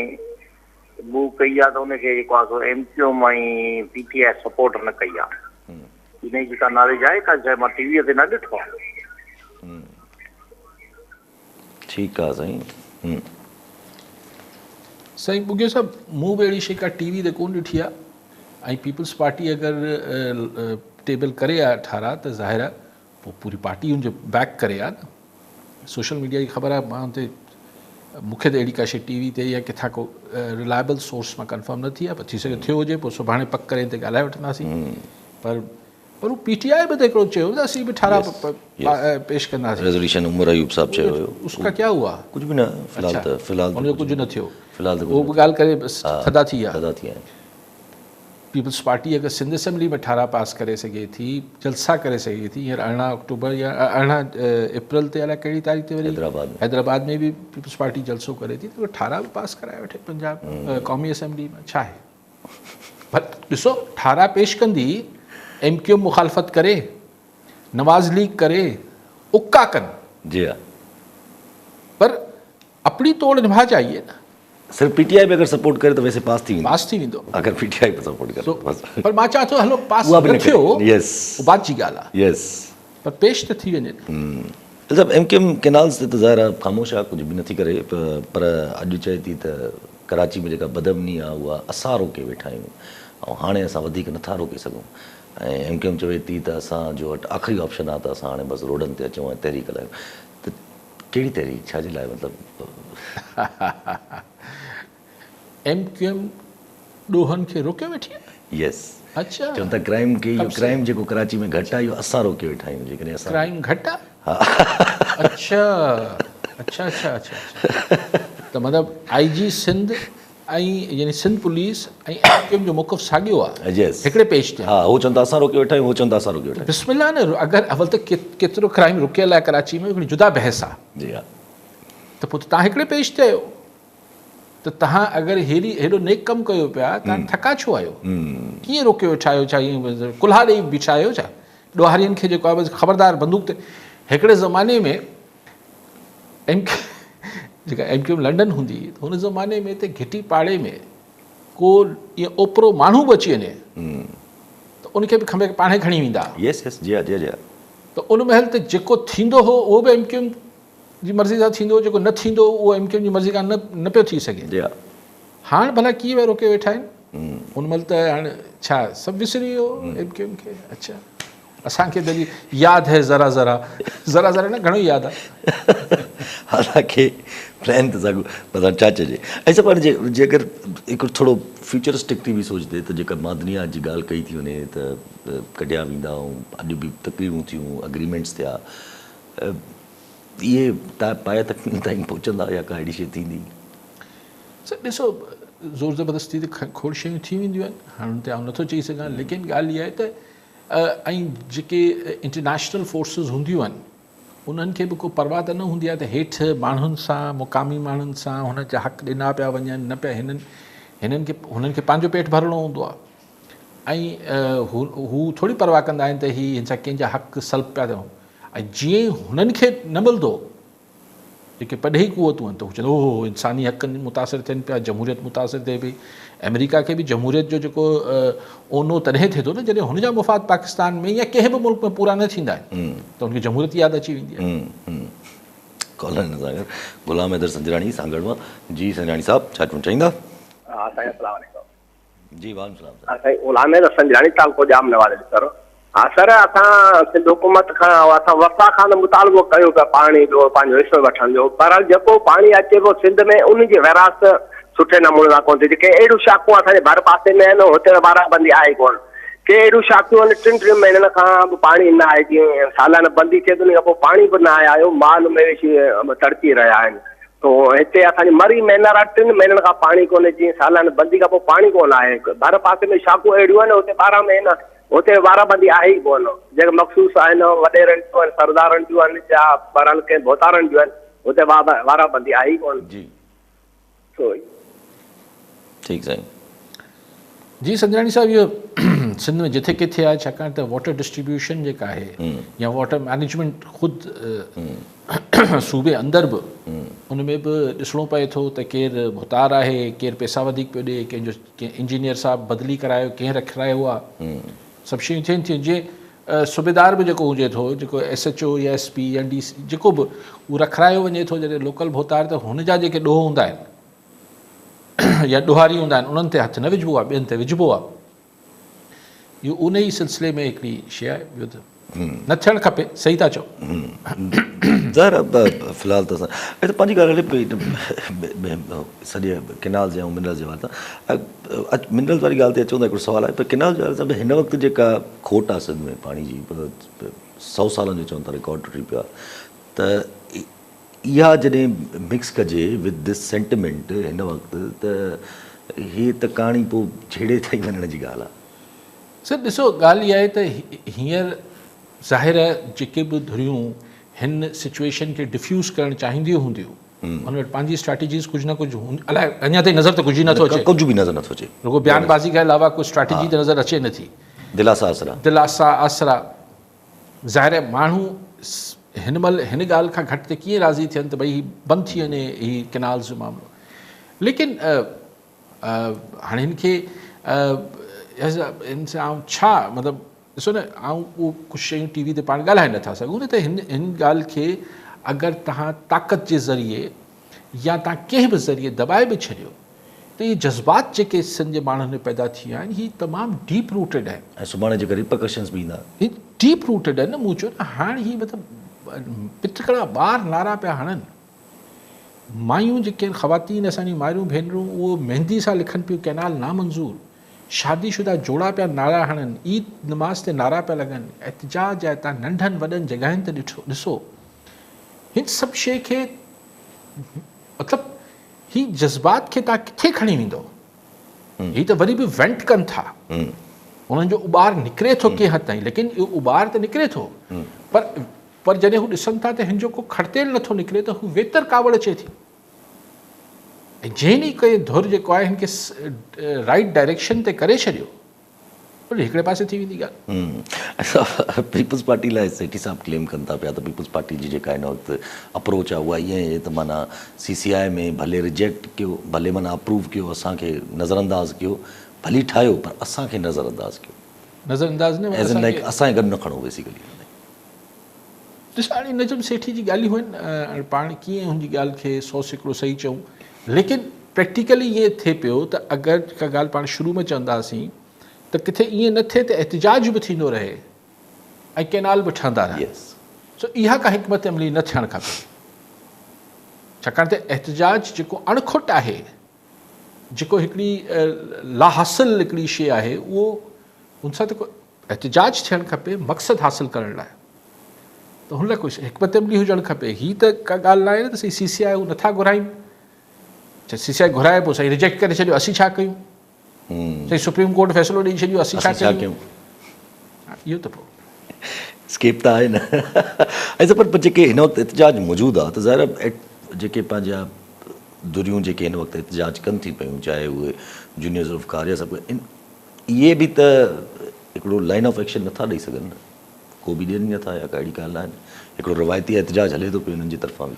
मूव कई आहे त उनखे जेको आहे MQM ऐं PTI सपोर्ट न कई आहे। इन जी जेका नॉलेज आहे का शइ मां टीवीअ ते न ॾिठो आहे। ठीकु आहे साईं। साईं बुगियो साहिबु मूं बि अहिड़ी शइ का टीवी ते कोन ॾिठी आहे। ऐं पीपुल्स पार्टी अगरि टेबल करे आहे ठारा त ज़ाहिर आहे पोइ पूरी पार्टी हुनजो बैक करे आहे न। सोशल मीडिया जी ख़बर आहे, मां हुते मूंखे त अहिड़ी का शइ टीवी ते या किथां को रिलायबल सोर्स मां कंफर्म न थी आहे, पर थी सघे थियो हुजे, पोइ सुभाणे पक करे ते ॻाल्हाए वठंदासीं। पर हू PTI बि त हिकिड़ो चयो त असीं बि ठारा पेश कंदासीं। रेज़ोल्यूशन उमर अयूब साहब चयो हुयो। उसका क्या हुआ? कुझु बि न, फ़िलहाल हुनजो कुझु न थियो। फ़िलहाल उहो बि ॻाल्हि करे थदा थी आहे। पीपल्स पार्टी अगरि सिंध असेंबली में ठारा पास करे सघे थी, जलसा करे सघे थी, हींअर 18 अक्टूबर या 18 अप्रैल ते अलाए कहिड़ी तारीख़ ते वरी हैदराबाद में बि पीपल्स पार्टी जलसो करे थी, त ठारा बि पास कराए वठे पंजाब क़ौमी असेंबली में। छा आहे? पर ॾिसो ठारा पेश कंदी, MQM मुखालफ़त करे, नवाज़ लीग करे, उक्का कनि। जी हाँ, पर अपनी तोड़ निभा चाहिए ना। सिर्फ PTI भी अगर सपोर्ट करे तो वैसे पास थी वेंदो। अगर PTI पे सपोर्ट करे पर मां चाहतो हलो पास न थियो, वो बात जी ॻाल्हि आहे। पर पेश त थी वञे। जब MQM कैनाल्स ते त ज़ाहिर आहे ख़ामोश आहे, कुझु बि नथी करे। पर अॼु चए थी त कराची में जेका बदमनी आहे उहा असां रोके वेठा आहियूं, ऐं हाणे असां वधीक नथा रोके सघूं। ऐं MQM चवे थी त असांजो वटि आख़िरी ऑप्शन आहे त असां हाणे बसि रोडनि ते अचूं ऐं तहरीक हलायूं। त कहिड़ी तहरीक, छाजे लाइ? मतिलबु MQM ॾोहनि खे रोके वेठी आहे? यस, अच्छा, चवनि था क्राइम के इहो कब से? क्राइम जेको कराची में घटि आहे इहो असां रोके वेठा आहियूं, जेकॾहिं असां क्राइम घटि आहे? अच्छा अच्छा अच्छा अच्छा अच्छा। त मतिलबु IG सिंध ऐं यानी सिंध पुलिस ऐं MQM जो मौक़िफ़ साॻियो आहे, यस, हिकिड़े पेज ते। हा, हू चवनि था असां रोके वेठा आहियूं, हू चवनि था असां रोके वेठा बिस्मिल्लाह न, अगरि अवल त केतिरो क्राइम रुकियल आहे कराची में, हिकिड़ी जुदा बहस आहे। आहियूं। जी हा, त पोइ तव्हां हिकिड़े पेज ते आहियो, त तव्हां अगरि हेॾो नेक कमु कयो पिया, तव्हां थका छो आहियो? कीअं रोके वेठा आहियो? छा ईअं कुल्हा ॾेई बीठा आहियो छा? ॾोहारियुनि खे जेको आहे बसि ख़बरदार बंदूक ते। हिकिड़े ज़माने में जेका MQM लंडन हूंदी, त हुन ज़माने में त घिटी पाड़े में को ईअं ओपरो माण्हू बि अची वञे त उनखे बि खंबे पाणे खणी वेंदा। यस यस, जी हा, जी हा। त उन महिल त जेको थींदो हो उहो बि MQM जी मर्ज़ी सां थींदो, जेको न थींदो उहो MQM जी मर्ज़ी खां न पियो थी सघे। जी हा, हाणे भला कीअं रोके वेठा आहिनि? उन महिल त हाणे छा सभु विसरी वियो MQM खे? अच्छा, असांखे त यादि है ज़रा ज़रा, ज़रा ज़रा न घणो यादि आहे। हालांकि प्लान त साॻियो पता छा चइजे। ऐं पाण जे अगरि हिकिड़ो थोरो फ्यूचरिस्टिक थी बि सोचते त जेका मादनियात जी ॻाल्हि कई थी वञे त कढिया वेंदा ऐं अॼु बि तकरीरूं थियूं, अग्रीमेंट्स थिया, इहे पाया ताईं पहुचंदा या का अहिड़ी शइ थींदी? ॾिसो, ज़ोर ज़बरदस्ती त खोड़ शयूं थी वेंदियूं आहिनि, हाणे हुन ते आउं नथो चई सघां, लेकिन ॻाल्हि इहा आहे त ऐं जेके इंटरनेशनल फोर्सिस हूंदियूं आहिनि उन्हनि खे बि को परवाह त न हूंदी आहे त हेठि माण्हुनि सां, मुक़ामी माण्हुनि सां हुन जा हक़ ॾिना पिया वञनि न पिया, हुननि खे पंहिंजो पेट भरिणो हूंदो आहे। ऐं हू थोरी परवाह कंदा आहिनि त हिन सां कंहिंजा हक़ सल्ब पिया थियनि। ऐं जीअं ई हुननि खे न मिलंदो, जेके पढ़ी कुवतूं आहिनि, त हू चवंदो ओहो इंसानी हक़नि मुतासिर थियनि पिया, जमहूरियत मुतासिर थिए पई। अमेरिका खे बि जमहूरियत जो जेको ओनो तॾहिं थिए थो न जॾहिं हुनजा मुफ़ाद पाकिस्तान में या कंहिं बि मुल्क में पूरा न थींदा आहिनि, त हुनखे जमहूरियत यादि अची वेंदी आहे। कॉलर सां गॾु गुलाम हैदर संजराणी सांगड़ मां। जी संजराणी साहब, छा चवणु चाहींदा? हा साईं, अस्सलाम वालेकुम। जी वालेकुम सलाम। हा साईं, गुलाम हैदर संजराणी तालको जाम नवाज़ सर। हा सर, असां सिंध हुकूमत खां असां वफ़ा खां मुतालबो कयो पिया पाणी जो पंहिंजो हिसो वठण जो, पर जेको पाणी अचे पियो सिंध में उनजी विरासत सुठे नमूने सां कोन थी। जेके अहिड़ियूं शाखूं असांजे भर पासे में आहिनि हुते बाराबंदी आहे कोन। के अहिड़ियूं शाखूं आहिनि 3 महीननि खां बि पाणी न आहे, जीअं सालाना बंदी थिए थी उन खां पोइ पाणी बि न आहे आयो, माल मवेशी तड़पी रहिया आहिनि। तो हिते असांजी मरी महिना 3 महीननि खां पाणी कोन्हे, जीअं सालाना बंदी खां पोइ पाणी कोन आहे। भर पासे में शाखूं अहिड़ियूं आहिनि हुते 12 महीना हुते वाराबंदी आहे ई कोन। जेके मखसूस आहिनि वॾेरनि जूं आहिनि, सरदारनि जूं आहिनि, या बरल के बोतारनि जूं आहिनि, हुते वाराबंदी आहे ई कोन। जी तो ठीकु साईं। जी संजराणी साहब, इहो सिंध में जिथे किथे आहे, छाकाणि त वाटर डिस्ट्रीब्यूशन जेका आहे या वाटर मैनेजमेंट ख़ुदि सूबे अंदरि बि उन में बि ॾिसणो पए थो त केरु भुतार आहे, केरु पैसा वधीक पियो ॾिए, कंहिं इंजीनियर साहब बदिली करायो, कंहिं रखायो आहे, सभु शयूं थियनि थियूं। जीअं सूबेदार बि जेको हुजे थो, जेको SHO या SP या DC जेको बि उहो रखायो वञे थो, जॾहिं लोकल भुतार, त हुनजा जेके ॾोह हूंदा आहिनि या ॾोहारी हूंदा आहिनि उन्हनि ते हथु न विझिबो आहे, ॿियनि ते विझिबो आहे। इहो उन ई सिलसिले में हिकिड़ी शइ आहे, ॿियो त न थियणु खपे। सही था चओ ज़ाहिर फ़िलहाल त असां पंहिंजी ॻाल्हि हले पई सॼे किनाल्स ऐं मिनरल्स जे बारे सां। मिनरल्स वारी ॻाल्हि ते अचूं त हिकिड़ो सुवालु आहे, पर किनाल्स जे बारे सां हिन वक़्तु जेका खोट आहे सिंध में पाणी जी, 100 सालनि जो चवनि था रिकॉर्ड टुटी पियो आहे, त इहा जॾहिं मिक्स कजे विद दिस सेंटिमेंट हिन वक़्तु, त हीअ त कहाणी पोइ छेड़े ताईं वञण जी ॻाल्हि आहे। सर ॾिसो, ॻाल्हि इहा आहे त हींअर ज़ाहिर जेके बि धुरियूं हिन सिचुएशन खे डिफ्यूज़ करणु चाहींदियूं हूंदियूं, हुन वटि पंहिंजी स्ट्रैटेजीज़ कुझु न कुझु अलाए अञा ताईं नज़र त कुझु नथो अचे, कुझु बि नज़र नथो अचे, रुगो बयानबाज़ी खां अलावा कोई स्ट्रैटेजी त नज़र अचे नथी। दिलासा आसरा ज़ाहिर माण्हू हिन महिल हिन ॻाल्हि खां घटि त कीअं राज़ी थियनि त भई बंदि थी वञे हीउ केनाल्स जो मामिलो। लेकिन हाणे हिन खे हिन सां आउं छा मतिलबु ॾिसो न, आउं उहो कुझु शयूं TV ते पाण ॻाल्हाए नथा सघूं न, त हिन ॻाल्हि खे अगरि तव्हां ताक़त जे ज़रिए या तव्हां कंहिं बि ज़रिए दॿाए बि छॾियो, त इहे जज़्बात जेके सिंध जे माण्हुनि में पैदा थी विया आहिनि, हीअ तमामु डीप रूटेड आहिनि ऐं सुभाणे जेका रिपरकशंस बि ईंदा, हीअ डीप रूटेड आहिनि न। मूं चयो न हाणे हीअ मतिलबु पिटकड़ा ॿार नारा पिया हणनि मायूं जेके ख़वातीन असांजी मायूं भेनरूं उहो मेहंदी सां लिखनि पियूं कैनाल नामंज़ूर, शादीशुदा जोड़ा पिया नारा हणनि, ईद नमाज़ ते नारा पिया लॻनि, एहतिजाज आहे तव्हां नंढनि वॾनि जॻहियुनि ते ॾिसो। हिन सभु शइ खे मतिलबु ही जज़्बात खे तव्हां किथे खणी वेंदो? ही त वरी बि वेंट कनि था, उन्हनि जो उॿार निकिरे थो कंहिं हद ताईं, लेकिन इहो उॿार त निकिरे थो, पर जॾहिं हू ॾिसनि था त हिन जो को खड़तेल नथो निकिरे त हू वेतर कावड़ अचे थी। ऐं जंहिं ॾींहुं कोई धुर जेको आहे हिन खे राइट डायरेक्शन ते करे छॾियो, हिकिड़े पासे थी वेंदी ॻाल्हि। पीपल्स पार्टी लाइ सेठी साहब क्लेम कनि था पिया त पीपल्स पार्टी जी जेका हिन वक़्तु अप्रोच आहे उहा ईअं आहे त माना CCI में भले रिजेक्ट कयो, भले माना अप्रूव कयो, असांखे नज़रअंदाज़ कयो, भली ठाहियो, पर असांखे नज़रअंदाज़ कयो। नज़रअंदाज़ न एज़ इन लाइक असांजे गॾु न खणो बेसिकली। ॾिस हाणे नजम सेठी जी ॻाल्हियूं आहिनि, पाण कीअं हुनजी ॻाल्हि खे 100 सैकड़ो सही चऊं, लेकिन प्रैक्टिकली ईअं थिए पियो त अगरि का ॻाल्हि पाण शुरू में चवंदासीं त किथे ईअं न थिए त एहतिजाज बि थींदो रहे ऐं कैनाल बि ठहंदा रहे। सो इहा का हिकमत अमली न थियणु खपे, छाकाणि त एहतिजाज जेको अणखुट आहे, जेको हिकिड़ी लाहासिल हिकिड़ी शइ आहे, उहो हुन सां त को एहतिजाज थियणु खपे मक़सदु हासिलु करण लाइ। त हुन लाइ कुझु हिकमत अमली हुजणु खपे। हीअ त का ॻाल्हि न आहे न त सही CCI हू नथा घुराइनि, CCI घुराए पोइ सही रिजेक्ट करे छॾियो, असीं छा कयूं? सही सुप्रीम कोर्ट फ़ैसिलो ॾेई छॾियो, असीं छा कयूं? इहो त पोइ स्केप त आहे न। ऐं पर जेके हिन वक़्तु एहतिजाज मौजूदु आहे त ज़ाहिर जेके पंहिंजा दुरियूं जेके हिन वक़्तु एहतिजाज कनि थी पियूं, चाहे उहे जूनियर्स ऑफ कार या सभु, इहे बि त हिकिड़ो लाइन ऑफ एक्शन नथा ॾेई सघनि न, को बि ॾियनि नथा, या का अहिड़ी ॻाल्हि न आहे। हिकिड़ो रवायती एहतिजाज हले थो पियो हिननि जी तरफ़ां बि।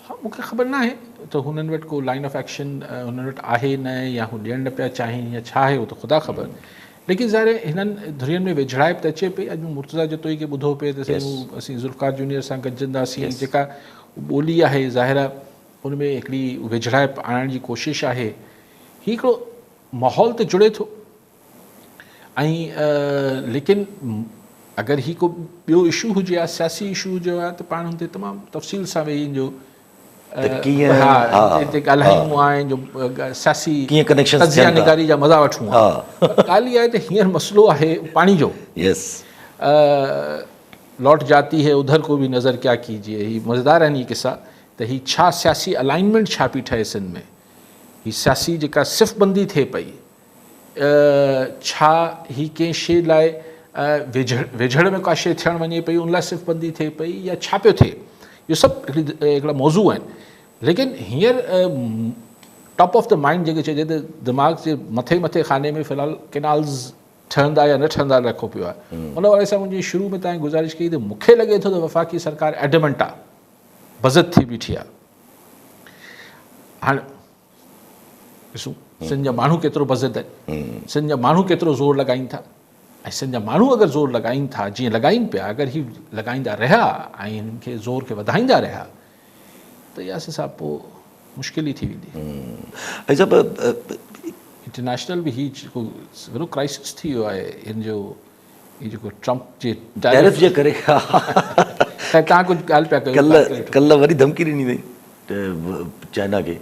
हा, मूंखे ख़बर न आहे त हुननि वटि को लाइन ऑफ एक्शन हुननि वटि आहे न, या हू ॾियणु न पिया चाहिनि या छा आहे, उहो त ख़ुदा ख़बर। लेकिन ज़ाहिर हिननि धुरियुनि में वेझड़ाइप त अचे पई। अॼु मुर्तज़ा जतोई खे ॿुधो पिए त असीं ज़ुल्फ़कार जूनियर सां गॾिजंदासीं, जेका ॿोली आहे ज़ाहिर हुन में हिकिड़ी वेझड़ाइप आणण जी कोशिशि आहे। हीउ हिकिड़ो माहौल त जुड़े थो, ऐं लेकिन अगरि ही को ॿियो इशू हुजे आहे, सियासी इशू हुजे आहे, त पाण हुन ते तमामु तफ़सील सां वेही जो ॻाल्हायूं आहे, जो सियासी तज़िया निगारी जा मज़ा वठूं। ॻाल्हि इहा आहे त हींअर मसइलो आहे पाणी जो। लौट जाती है उधर को भी नज़र क्या कीजिए, ही मज़ेदार आहिनि इहे किसा त ही छा सियासी अलाइनमेंट छा पई ठहे सिंध में, ही सियासी जेका सिफ़बंदी थिए पई, छा ही कंहिं शइ लाइ वेझड़ में का शइ थियणु वञे पई उन लाइ सिफ़बंदी थिए पई, या छा पियो थिए, इहो सभु हिकिड़ा मौज़ू आहिनि। लेकिन हींअर टॉप ऑफ द माइंड जेके चइजे त दिमाग़ जे मथे खाने में फ़िलहालु कैनाल्स ठहंदा या न ठहंदा रखो पियो आहे। उन वारे सां मुंहिंजी शुरू में तव्हांजी गुज़ारिश कई त मूंखे लॻे थो त वफ़ाक़ी सरकार एडमेंट आहे, बज़त थी बीठी आहे। हाणे ॾिसूं सिंध जा माण्हू केतिरो बज़त आहिनि, सिंध जा माण्हू केतिरो ज़ोर लॻाइनि था, ऐं सिंध जा माण्हू अगरि ज़ोर लॻाइनि था जीअं लॻाइनि पिया, अगरि हीउ लॻाईंदा रहिया ऐं हिननि खे ज़ोर खे वधाईंदा रहिया त यासिर साहब पोइ मुश्किल ई थी वेंदी। इंटरनेशनल बि हीउ जेको वॾो क्राइसिस थी वियो आहे हिन जो, हीउ जेको ट्रम्प जे टैरिफ जे करे। तव्हां कुझु ॻाल्हि पिया कयो, कल्ह वरी धमकी ॾिनी अथई चाइना खे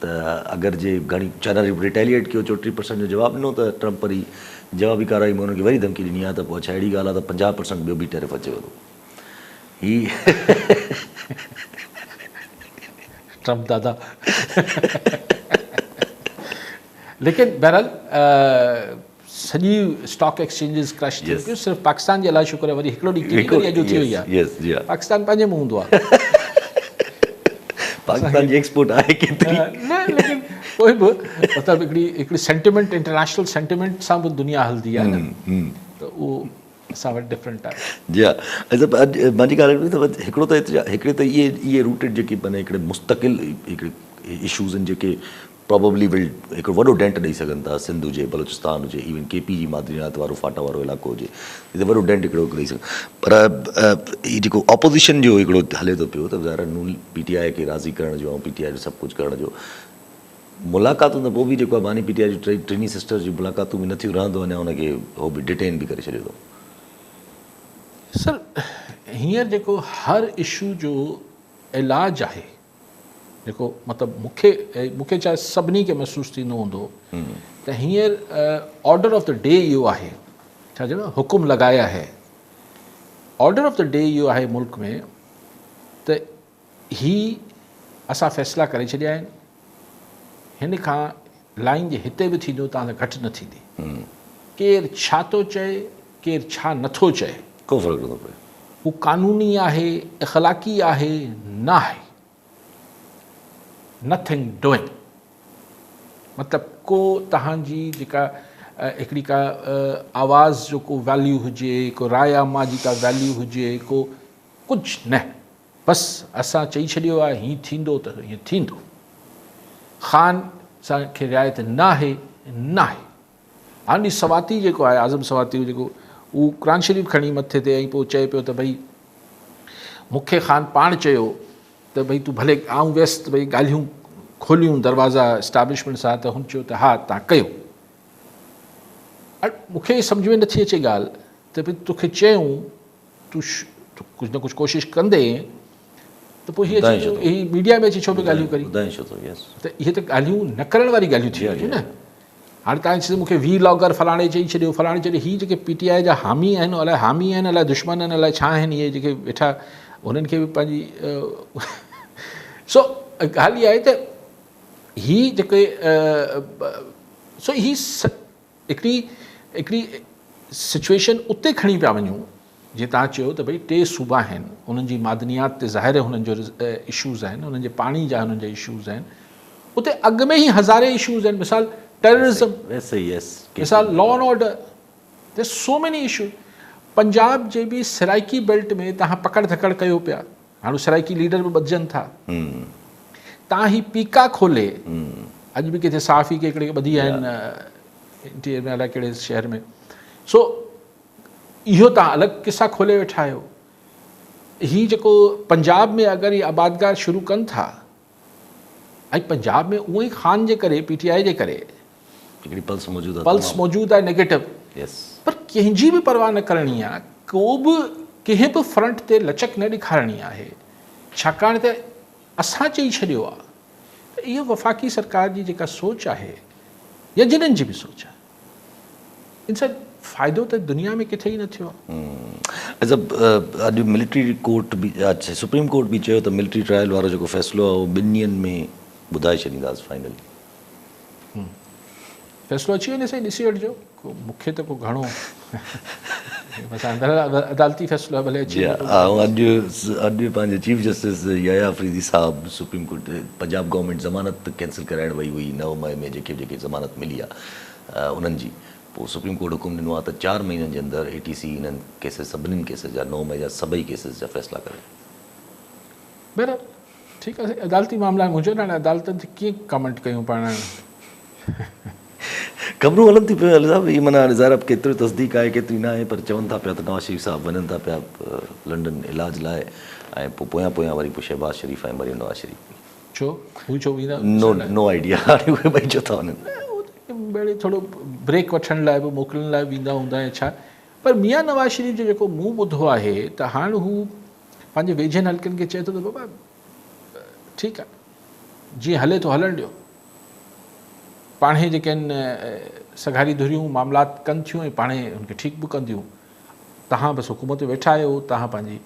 त अगरि जे घणी चाइना रिटेलिएट कयो, 34% जो जवाबु ॾिनो, त ट्रम्प वरी जवाबी कार्रवाई में हुनखे वरी धमकी ॾिनी आहे त पोइ अच्छा अहिड़ी ॻाल्हि आहे त 50% ॿियो बि टैरिफ अचेव थो। ही ट्रम्प दादा। लेकिन बहरहाल सॼी स्टॉक एक्सचेंजिस क्रश थी पियूं, सिर्फ़ु पाकिस्तान जे अलाह शुक्र आहे वरी हिकिड़ो ॾींहुं वरी अॼु थी वई आहे। पाकिस्तान पंहिंजे में हूंदो आहे, पाकिस्तान जी एक्सपोर्ट आहे केतिरी न, लेकिन पोइ बि मतिलबु हिकिड़ी सेंटिमेंट, इंटरनेशनल सेंटिमेंट सां बि दुनिया हलंदी आहे न, त उहो असां वटि डिफरेंट आहे। जी हा। अॼु मुंहिंजी ॻाल्हि त हिकिड़ो त हिकिड़े त इहे रूटेड जेके माना हिकिड़े मुस्तक़िल हिकिड़े इशूज़ आहिनि जेके प्रॉबली विल हिकिड़ो वॾो डेंट ॾेई सघनि था। सिंध हुजे, बलोचिस्तान हुजे, इवन KP जी मादरीनात वारो फाटा वारो इलाइक़ो हुजे, हिते वॾो डेंट हिकिड़ो ॾेई सघनि। पर हीउ जेको ऑपोज़िशन जो हिकिड़ो हले थो पियो त ज़ाहिर नून PTI खे राज़ी करण जो ऐं PTI जो सभु कुझु करण जो, मुलाक़ातूं त पोइ बि जेको आहे बानी PTI जी टिनी सिस्टर जी मुलाक़ातूं बि नथियूं रहंदो अञा हुनखे उहो बि डिटेन बि करे छॾियो अथऊं। सर हींअर जेको हर इशू जो इलाज आहे जेको मतिलबु मूंखे चाहे सभिनी खे महसूसु थींदो हूंदो त हींअर ऑर्डर ऑफ द डे इहो आहे, छा चइबो आहे, हुकुम लॻाया है, ऑर्डर ऑफ द डे इहो आहे मुल्क में त ही असां फ़ैसिला करे छॾिया आहिनि, हिन खां लाइन जे हिते बि थींदो तव्हां सां घटि न थींदी, केरु छा थो चए केरु छा नथो चए, को फ़र्क़ु नथो पए, हू कानूनी आहे, इख़लाक़ी आहे, न आहे, नथिंग डूइंग, मतिलबु को तव्हांजी जेका हिकिड़ी का आवाज़ जो को वैल्यू हुजे, को राय आमा जी का वैल्यू हुजे, को कुझु न, बसि असां चई छॾियो आहे हीअं थींदो त हीअं थींदो, ख़ान असांखे रिआयत न आहे, न आहे। हाणे सवाती जेको आहे, आज़म सवाती जेको, उहो क़ुरान शरीफ़ खणी मथे ते ऐं पोइ चए पियो त भई मूंखे ख़ान पाण चयो त भई तूं भले, आऊं वियसि त भई ॻाल्हियूं खोलियूं दरवाज़ा इस्टेब्लिशमेंट सां, त हुन चयो त हा तव्हां कयो। मूंखे सम्झ में नथी अचे ॻाल्हि त भई तोखे चयूं तूं कुझु न कुझु कोशिशि कंदे त पोइ हीअ मीडिया में अची छो पई ॻाल्हियूं करी, त इहे त ॻाल्हियूं न करण वारी ॻाल्हियूं थी वियूं न। हाणे तव्हां चयो मूंखे व्लॉगर फलाणे चई छॾियो, फलाणे चयो, हीअ जेके PTI जा हामी आहिनि, अलाए हामी आहिनि अलाए दुश्मन आहिनि अलाए छा आहिनि, इहे जेके वेठा उन्हनि खे बि पंहिंजी सो ॻाल्हि इहा आहे त हीअ जेके सो ही हिकिड़ी सिचुएशन उते खणी पिया वञूं, जीअं तव्हां चयो त भई 3 सूबा आहिनि, उन्हनि जी मादनियात ते ज़ाहिर हुननि जो इशूज़ आहिनि, उन्हनि जे पाणी जा हुननि जा इशूज़ आहिनि, उते अॻु में ई हज़ारे इशूज़ आहिनि, मिसाल टेररिज्म, मिसाल law and order, there so many issue. Punjab जे बि सराइकी बेल्ट में तव्हां पकड़ धकड़ कयो पिया, हाणे सराइकी लीडर बि ॿधजनि था, तव्हां ही पीका खोले, अॼु बि किथे साफ़ ई के हिकिड़े ॿधी आहिनि इंटीरियर में अलाए कहिड़े शहर में, सो इहो तव्हां अलॻि किसा खोले वेठा आहियो। हीअ जेको पंजाब में अगरि इहे आबादगार शुरू कनि था, ऐं पंजाब में उहो ई ख़ान जे करे, PTI जे करे पल्स मौजूदु आहे नेगेटिव, पर कंहिंजी बि परवाह न करणी आहे, को बि कंहिं बि फ्रंट ते लचक न ॾेखारणी आहे, छाकाणि त असां चई छॾियो आहे त इहो वफ़ाक़ी सरकार जी जेका सोच आहे या जिन्हनि जी बि सोच आहे, इन सां फ़ाइदो त दुनिया में किथे ई न थियो आहे। अॼु मिलिट्री कोर्ट बि, सुप्रीम कोर्ट बि चयो त मिलिट्री ट्रायल वारो जेको फ़ैसिलो आहे उहो 2 ॾींहंनि में ॿुधाए छॾींदासीं फाइनली। फ़ैसिलो अची वञे साईं, ॾिसी वठिजो, मूंखे त को घणो अदालती फ़ैसिलो आहे, भले अची वञे। अॼु पंहिंजे चीफ जस्टिस याया अफरीदी साहब सुप्रीम कोर्ट, पंजाब गवर्नमेंट ज़मानत कैंसिल कराइण वई हुई 9 मई में, जेके ज़मानत मिली आहे उन्हनि जी, पोइ सुप्रीम कोर्ट हुकुम ॾिनो आहे त 4 महीननि जे अंदरि ATC इन्हनि केसिस, सभिनीनि केसिस जा 9 मई जा सभई केसिस जा फ़ैसिला करे। बराबरि, ठीकु आहे, अदालती मामला हुजनि, हाणे अदालतनि ते कीअं कमेंट कयूं पाण। ख़बरूं हलनि थी पियूं साहिबु, हीअ माना हाणे ज़ाहिर केतिरी तस्दीक आहे केतिरी न आहे, पर चवनि था पिया त नवाज़ शरीफ़ साहिबु वञनि था पिया लंडन इलाज लाइ, ऐं पोइ पोयां वरी पोइ शहबाज़ शरीफ़ ऐं मरियम नवाज़ शरीफ़। छो हू छो वेंदा? नो आइडिया, हाणे उहे ॿई छो था वञनि, ॿेड़े थोरो ब्रेक वठण लाइ बि मोकिलण लाइ वेंदा हूंदा या छा। पर मियां नवाज़ शरीफ़ जो जेको मूं ॿुधो आहे त हाणे हू पंहिंजे वेझनि हल्कनि खे चए थो त बाबा ठीकु आहे, जीअं हले थो हलणु ॾियो, पाणे जेके आहिनि सगारी धुरियूं मामलात कनि थियूं ऐं पाणे हुनखे ठीकु बि कंदियूं, तव्हां बसि हुकूमत में वेठा आहियो, तव्हां पंहिंजी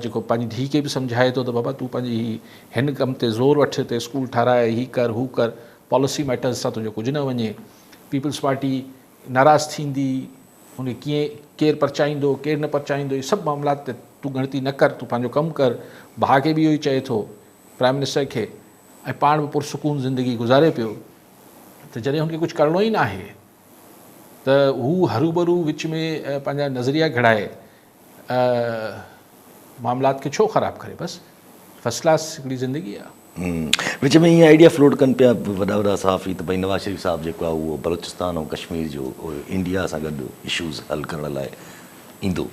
जेको पंहिंजी धीउ खे बि सम्झाए थो त बाबा तूं पंहिंजी हिन कम ते ज़ोर वठ, ते स्कूल ठाराए, हीअ कर हू कर, पॉलिसी मैटर्स सां तुंहिंजो कुझु न वञे, पीपल्स पार्टी नाराज़ थींदी, हुन केरु परचाईंदो केरु न परचाईंदो, इहे सभु मामलात ते तूं गणती न कर, तूं पंहिंजो कमु कर। भाउ खे बि इहो ई चए थो, प्राइम मिनिस्टर खे, ऐं पाण बि पुरसुकून ज़िंदगी गुज़ारे पियो, त जॾहिं हुनखे कुझु करिणो ई न आहे त हू हरू विच में पंहिंजा नज़रिया घड़ाए मामलात खे छो ख़राबु करे, बसि फर्स्ट क्लास हिकिड़ी ज़िंदगी आहे। विच में ईअं आइडिया फ्लोट कनि पिया वॾा सहाफ़ी त भई नवाज़ शरीफ़ साहिबु जेको आहे उहो बलूचिस्तान ऐं कश्मीर जो इंडिया सां गॾु इशूज़ हल करण लाइ ईंदो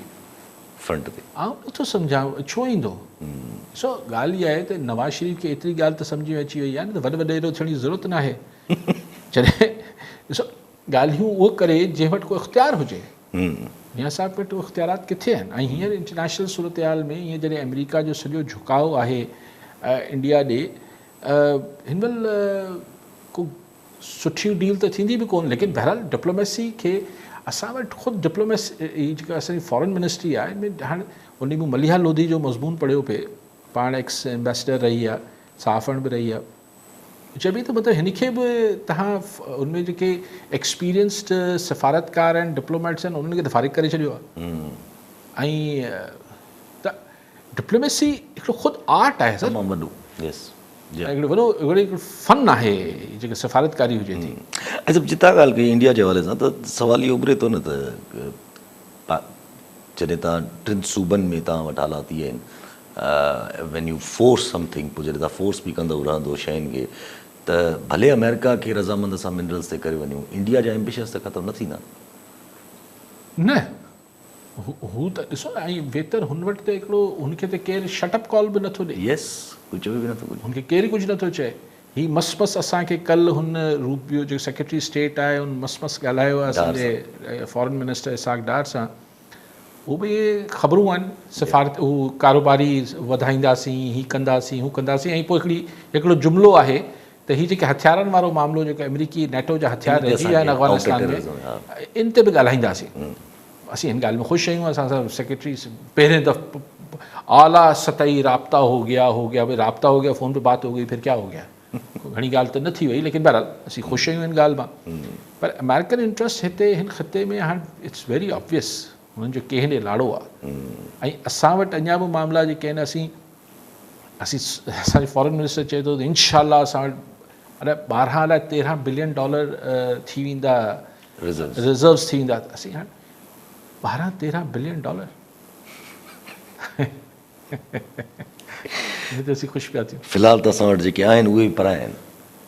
फ्रंट ते। आउं नथो सम्झां छो ईंदो। ॾिसो ॻाल्हि इहा आहे त नवाज़ शरीफ़ खे एतिरी ॻाल्हि त सम्झ में अची वई आहे न त वॾे वॾेरो थियण जी ज़रूरत न आहे। जॾहिं ॾिसो ॻाल्हियूं उहो करे जंहिं वटि को इख़्तियार हुजे, मियां साहिब वटि उहे इख़्तियारात किथे आहिनि। ऐं हींअर इंटरनेशनल सूरत हाल में हीअं जॾहिं अमेरिका जो सॼो झुकाव आहे इंडिया ॾे, हिन महिल को सुठी डील त थींदी बि कोन, लेकिन बहरहाल डिप्लोमेसी खे असां वटि ख़ुदि डिप्लोमेसी जेका असांजी फॉरेन मिनिस्ट्री आहे हिन हाणे उन में मलिहा लोधी जो मज़मून पढ़ियो पिए, पाण एक्स एम्बेसडर रही आहे, साफ़ण बि रही आहे, चए पई त मतिलबु हिन खे बि तव्हां उनमें जेके एक्सपीरियंस्ड सफ़ारतकार आहिनि, डिप्लोमेट्स आहिनि, उन्हनि खे त फारिग करे छॾियो आहे। ऐं त डिप्लोमेसी हिकिड़ो ख़ुदि आर्ट आहे सर, तमामु वॾो, यस, हिकिड़ो वॾो हिकिड़ो फन आहे जेके सफ़ारतकारी हुजे थी। ऐं जितां ॻाल्हि कई इंडिया जे हवाले सां त सवाल इहो उभिरे थो न त जॾहिं तव्हां टिनि सूबनि में तव्हां वटि हालात इहे आहिनि, वैन यू फोर्स समथिंग, पोइ जॾहिं तव्हां फोर्स बि कंदो रहंदो शयुनि खे, त भले अमेरिका खे रज़ामंद सां मिनरल्स ते करे वञूं, इंडिया जा एम्बिशंस त ख़तमु न थींदा न। हू त ॾिसो न, ऐं बेहतर हुन वटि त हिकिड़ो हुनखे त केरु शटअप कॉल बि नथो ॾे, यस, कुझु बि नथो कुझु, हुनखे केरु कुझु नथो चए। ही मस मस असांखे कल्ह हुन रूबियो जो सेक्रेटरी स्टेट आहे हुन मस मस ॻाल्हायो आहे असांजे फॉरेन मिनिस्टर इसाक डार सां, उहे बि ख़बरूं आहिनि सफ़ारत, हू कारोबारी वधाईंदासीं, ही कंदासीं, हू कंदासीं, ऐं पोइ हिकिड़ो जुमिलो आहे त हीअ जेके हथियारनि वारो मामिलो जेको अमेरिकी नेटो जा हथियार रहिजी विया आहिनि अफ़गानिस्तान में, इन ते बि ॻाल्हाईंदासीं। असीं हिन ॻाल्हि में ख़ुशि आहियूं, असां सां सेक्रेटरी पहिरें दफ़ो आला सतही राब्ता हो गया, भाई राब्ता हो गया, फ़ोन पे बात हो गई, फिर क्या हो गया, घणी ॻाल्हि त न थी वई, लेकिन बहरहाल असीं ख़ुशि आहियूं हिन ॻाल्हि मां। पर अमेरिकन इंट्रस्ट हिते हिन ख़िते में हाणे इट्स वेरी ऑब्वियस, हुननि जो कंहिं ॾे लाड़ो आहे। ऐं असां वटि अञा बि मामला जेके आहिनि, असांजी फॉरेन मिनिस्टर चए थो त इंशाअल्लाह असां वटि अरे 12 अलाए 13 बिलियन डॉलर थी वेंदा, रिजर्व्स थी वेंदा। असीं हाणे 12-13 बिलियन डॉलर हिन ते असीं ख़ुशि पिया थियूं। फ़िलहाल त असां वटि जेके आहिनि उहे बि पराया आहिनि।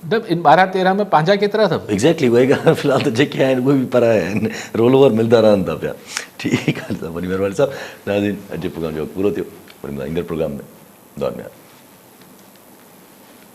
न इन 12-13 में पंहिंजा केतिरा अथव? एग्ज़ैक्टली उहा ई ॻाल्हि, फ़िलहाल त जेके आहिनि उहे बि पराया आहिनि, रोल ओवर मिलंदा रहनि था पिया। ठीकु आहे, वॾी महिरबानी साहब, नाज़रीन अॼु प्रोग्राम जो पूरो थियो, वरी ईंदड़ प्रोग्राम में दौर में